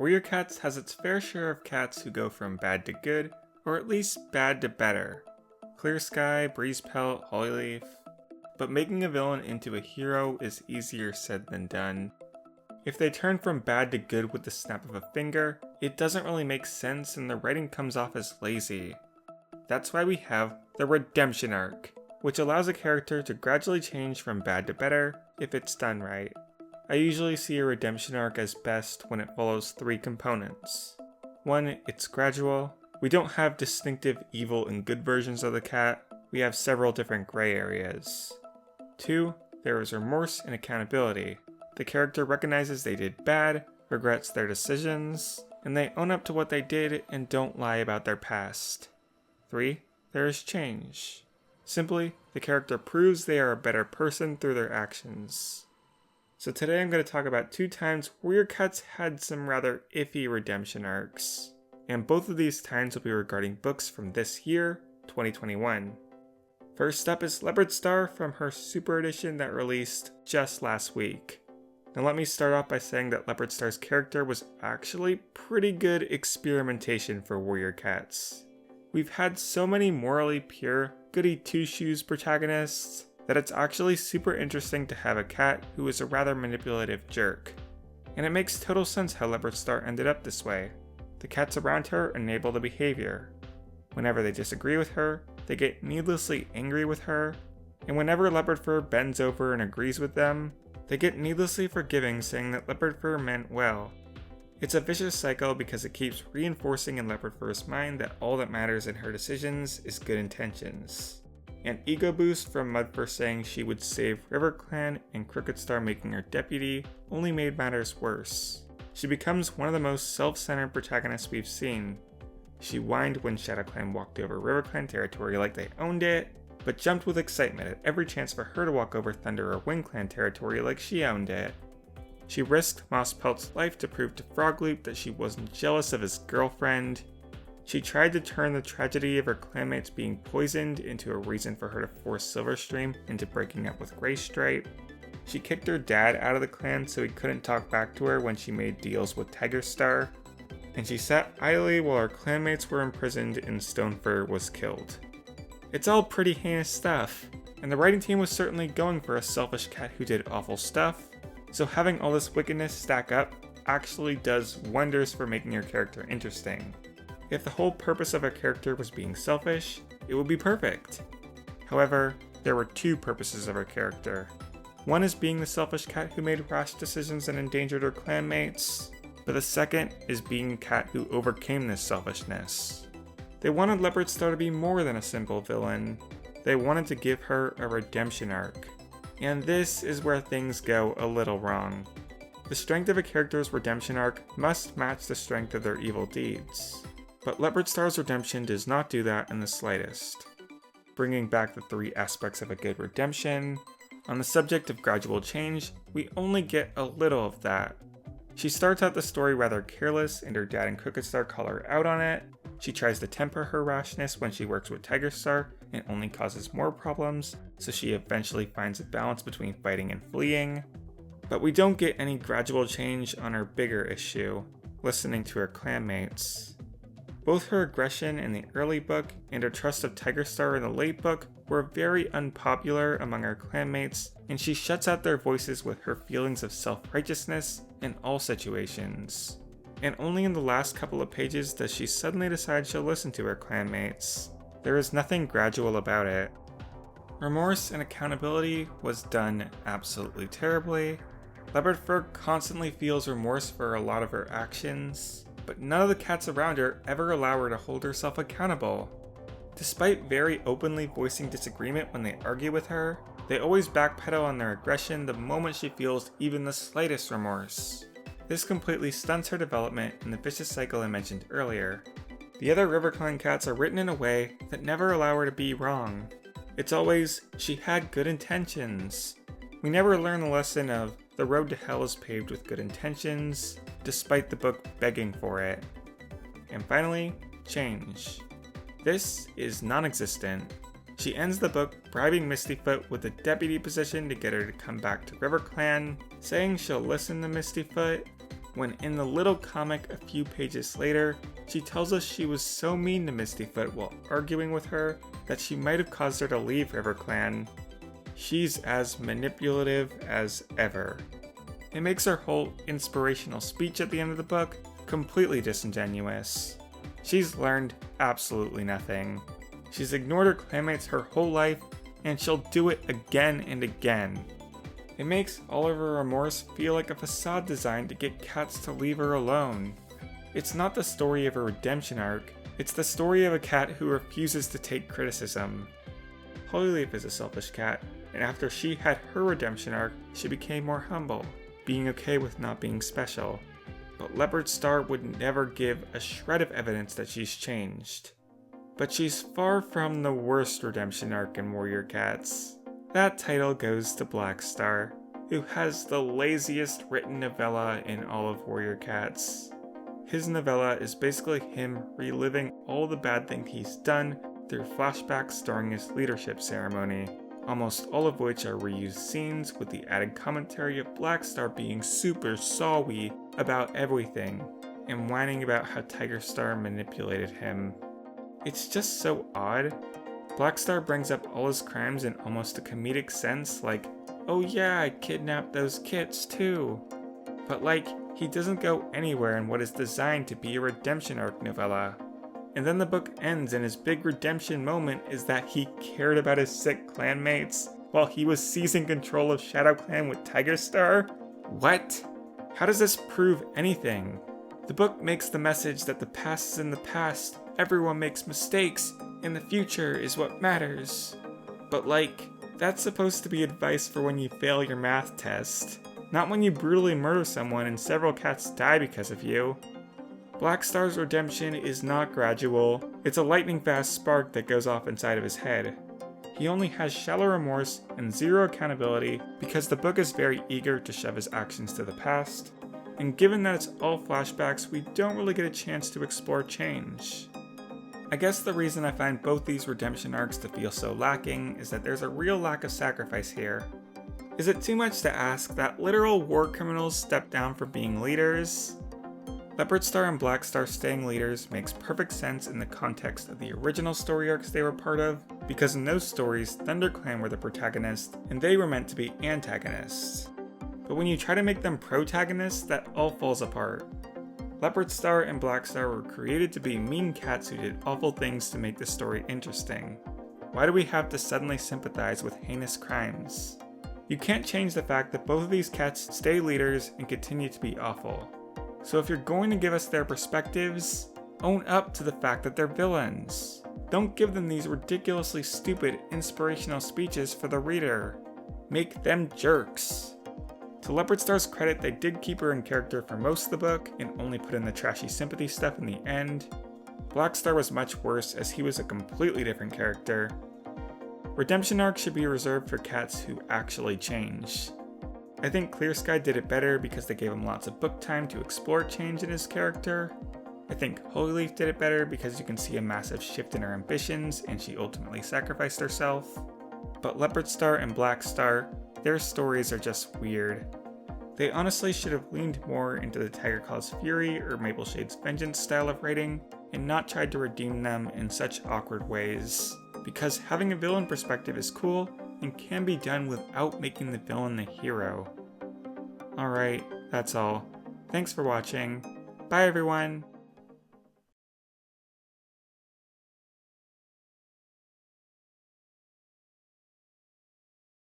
Warrior Cats has its fair share of cats who go from bad to good, or at least bad to better. Clear Sky, Breeze Pelt, Hollyleaf. But making a villain into a hero is easier said than done. If they turn from bad to good with the snap of a finger, it doesn't really make sense and the writing comes off as lazy. That's why we have the redemption arc, which allows a character to gradually change from bad to better if it's done right. I usually see a redemption arc as best when it follows 3 components. 1, it's gradual. We don't have distinctive evil and good versions of the cat, we have several different gray areas. 2, there is remorse and accountability. The character recognizes they did bad, regrets their decisions, and they own up to what they did and don't lie about their past. 3, there is change. Simply, the character proves they are a better person through their actions. So today I'm going to talk about 2 times Warrior Cats had some rather iffy redemption arcs. And both of these times will be regarding books from this year, 2021. First up is Leopard Star from her Super Edition that released just last week. Now let me start off by saying that Leopard Star's character was actually pretty good experimentation for Warrior Cats. We've had so many morally pure, goody two-shoes protagonists that it's actually super interesting to have a cat who is a rather manipulative jerk. And it makes total sense how Leopard Star ended up this way. The cats around her enable the behavior. Whenever they disagree with her, they get needlessly angry with her, and whenever Leopard Fur bends over and agrees with them, they get needlessly forgiving, saying that Leopard Fur meant well. It's a vicious cycle because it keeps reinforcing in Leopard Fur's mind that all that matters in her decisions is good intentions. An ego boost from Mudfur saying she would save River Clan and Crooked Star making her deputy only made matters worse. She becomes one of the most self-centered protagonists we've seen. She whined when Shadow Clan walked over River Clan territory like they owned it, but jumped with excitement at every chance for her to walk over Thunder or Wind Clan territory like she owned it. She risked Moss Pelt's life to prove to Frogloop that she wasn't jealous of his girlfriend. She tried to turn the tragedy of her clanmates being poisoned into a reason for her to force Silverstream into breaking up with Greystripe. She kicked her dad out of the clan so he couldn't talk back to her when she made deals with Tiger Star. And she sat idly while her clanmates were imprisoned and Stonefur was killed. It's all pretty heinous stuff, and the writing team was certainly going for a selfish cat who did awful stuff, so having all this wickedness stack up actually does wonders for making your character interesting. If the whole purpose of a character was being selfish, it would be perfect. However, there were 2 purposes of her character. One is being the selfish cat who made rash decisions and endangered her clanmates, but the second is being a cat who overcame this selfishness. They wanted Leopard Star to be more than a simple villain. They wanted to give her a redemption arc. And this is where things go a little wrong. The strength of a character's redemption arc must match the strength of their evil deeds. But Leopard Star's redemption does not do that in the slightest. Bringing back the 3 aspects of a good redemption, on the subject of gradual change, we only get a little of that. She starts out the story rather careless and her dad and Crooked Star call her out on it. She tries to temper her rashness when she works with Tiger Star and only causes more problems, so she eventually finds a balance between fighting and fleeing. But we don't get any gradual change on her bigger issue, listening to her clanmates. Both her aggression in the early book and her trust of Tiger Star in the late book were very unpopular among her clanmates, and she shuts out their voices with her feelings of self-righteousness in all situations. And only in the last couple of pages does she suddenly decide she'll listen to her clanmates. There is nothing gradual about it. Remorse and accountability was done absolutely terribly. Leopard Fur constantly feels remorse for a lot of her actions, but none of the cats around her ever allow her to hold herself accountable. Despite very openly voicing disagreement when they argue with her, they always backpedal on their aggression the moment she feels even the slightest remorse. This completely stunts her development in the vicious cycle I mentioned earlier. The other River Clan cats are written in a way that never allow her to be wrong. It's always, she had good intentions. We never learn the lesson of, the road to hell is paved with good intentions, despite the book begging for it. And finally, change. This is non-existent. She ends the book bribing Mistyfoot with a deputy position to get her to come back to River Clan, saying she'll listen to Mistyfoot, when in the little comic a few pages later, she tells us she was so mean to Mistyfoot while arguing with her that she might have caused her to leave RiverClan. She's as manipulative as ever. It makes her whole inspirational speech at the end of the book completely disingenuous. She's learned absolutely nothing. She's ignored her clanmates her whole life, and she'll do it again and again. It makes all of her remorse feel like a facade designed to get cats to leave her alone. It's not the story of a redemption arc, it's the story of a cat who refuses to take criticism. Holyleaf is a selfish cat, and after she had her redemption arc, she became more humble, being okay with not being special. But Leopard Star would never give a shred of evidence that she's changed. But she's far from the worst redemption arc in Warrior Cats. That title goes to Blackstar, who has the laziest written novella in all of Warrior Cats. His novella is basically him reliving all the bad things he's done through flashbacks during his leadership ceremony, almost all of which are reused scenes with the added commentary of Blackstar being super sorry about everything, and whining about how Tigerstar manipulated him. It's just so odd. Blackstar brings up all his crimes in almost a comedic sense, like, oh yeah, I kidnapped those kits too. But like, he doesn't go anywhere in what is designed to be a redemption arc novella. And then the book ends and his big redemption moment is that he cared about his sick clanmates while he was seizing control of Shadow Clan with Tigerstar? What? How does this prove anything? The book makes the message that the past is in the past, everyone makes mistakes, and the future is what matters. But like, that's supposed to be advice for when you fail your math test, not when you brutally murder someone and several cats die because of you. Blackstar's redemption is not gradual, it's a lightning-fast spark that goes off inside of his head. He only has shallow remorse and zero accountability because the book is very eager to shove his actions to the past, and given that it's all flashbacks, we don't really get a chance to explore change. I guess the reason I find both these redemption arcs to feel so lacking is that there's a real lack of sacrifice here. Is it too much to ask that literal war criminals step down from being leaders? Leopard Star and Blackstar staying leaders makes perfect sense in the context of the original story arcs they were part of, because in those stories, ThunderClan were the protagonists, and they were meant to be antagonists. But when you try to make them protagonists, that all falls apart. Leopard Star and Blackstar were created to be mean cats who did awful things to make the story interesting. Why do we have to suddenly sympathize with heinous crimes? You can't change the fact that both of these cats stay leaders and continue to be awful. So if you're going to give us their perspectives, own up to the fact that they're villains. Don't give them these ridiculously stupid inspirational speeches for the reader. Make them jerks. To Leopard Star's credit, they did keep her in character for most of the book and only put in the trashy sympathy stuff in the end. Blackstar was much worse as he was a completely different character. Redemption arcs should be reserved for cats who actually change. I think Clear Sky did it better because they gave him lots of book time to explore change in his character. I think Holyleaf did it better because you can see a massive shift in her ambitions and she ultimately sacrificed herself. But Leopard Star and Blackstar, their stories are just weird. They honestly should have leaned more into the Tiger Claw's Fury or Mapleshade's Vengeance style of writing, and not tried to redeem them in such awkward ways, because having a villain perspective is cool and can be done without making the villain the hero. Alright, that's all. Thanks for watching. Bye everyone!